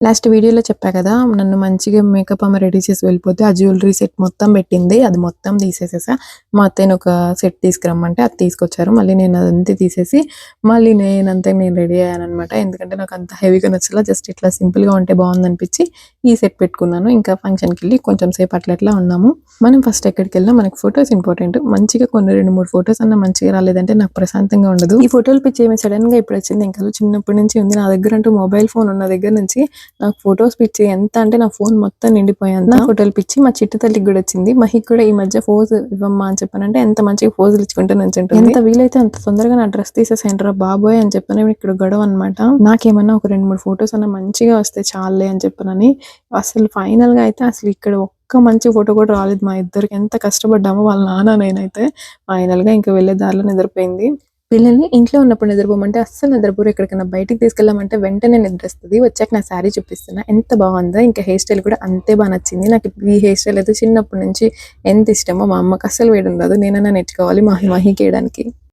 Last వీడియోలో చెప్పా కదా! నన్ను మంచిగా మేకప్ ఆమె రెడీ చేసి వెళ్ళిపోతే, ఆ జ్యువెలరీ సెట్ మొత్తం పెట్టింది. అది మొత్తం తీసేసేసా. మా అత్తయ్యని ఒక సెట్ తీసుకురమ్మంటే అది తీసుకొచ్చారు. మళ్ళీ నేను అదంతా తీసేసి, మళ్ళీ నేను రెడీ అయ్యాననమాట. ఎందుకంటే నాకు అంత హెవీగా నచ్చలా. జస్ట్ ఇట్లా సింపుల్‌గా ఉంటే బావుందనిపించి ఈ సెట్ పెట్టుకున్నాను. ఇంకా ఫంక్షన్‌కెళ్ళి కొంచెం సేపు అట్లా ఉన్నాము. మనం ఫస్ట్ ఎక్కడికెళ్ళినా మనకు ఫోటోస్ ఇంపార్టెంట్. మంచిగా కొన్ని 2, 3 ఫోటోస్ అన్నా మంచిగా రాలేదంటే నాకు ప్రశాంతంగా ఉండదు. ఈ ఫోటోల పిచ్చి ఏమి సడెన్‌గా ఇప్పుడొచ్చింది ఏం కాదు. చిన్నప్పటి నుంచి ఉంది. నా దగ్గరంటూ మొబైల్ ఫోన్ ఉన్న దగ్గర నుంచి నాకు ఫోటోస్ పిచ్చి ఎంత అంటే నా ఫోన్ మొత్తం నిండిపోయేంత ఫోటోలు పిచ్చి. మా చిట్టి తల్లికి కూడా వచ్చింది. మహికి కూడా ఈ మధ్య పోజ్ ఇవ్వమ్మా అని చెప్పానంటే ఎంత మంచిగా పోజులు ఇచ్చుకుంటూ నుంచుంటుంది. ఎంత వీలైతే అంత తొందరగా నా డ్రెస్ తీసేసేయండిరా బాబోయ్ అని చెప్పని ఇక్కడ గొడవ అనమాట. నాకేమన్నా ఒక 2, 3 ఫోటోస్ అన్న మంచిగా వస్తే చాలులే అని చెప్పనని అసలు ఫైనల్ గా అయితే అసలు ఇక్కడ ఒక్క మంచి ఫోటో కూడా రాలేదు. మా ఇద్దరికి ఎంత కష్టపడ్డామో వాళ్ళ నాన్న నేనైతే. ఫైనల్ గా ఇంకా వెళ్ళే దారిలో నిద్రపోయింది. పిల్లల్ని ఇంట్లో ఉన్నప్పుడు నిద్రపోమంటే అస్సలు నిద్రపోరు. ఎక్కడికైనా బయటికి తీసుకెళ్ళామంటే వెంటనే నిద్రొస్తది. వచ్చాక నా శారీ చూపిస్తున్నా. ఎంత బాగుందో. ఇంకా హెయిర్ స్టైల్ కూడా అంతే బాగా నచ్చింది. నాకు ఈ హెయిర్ స్టైల్ అయితే చిన్నప్పటి నుంచి ఎంత ఇష్టమో. మా అమ్మకి అస్సలు వేడుండదు. నేనన్నా నేర్చుకోవాలి మహికేయడానికి.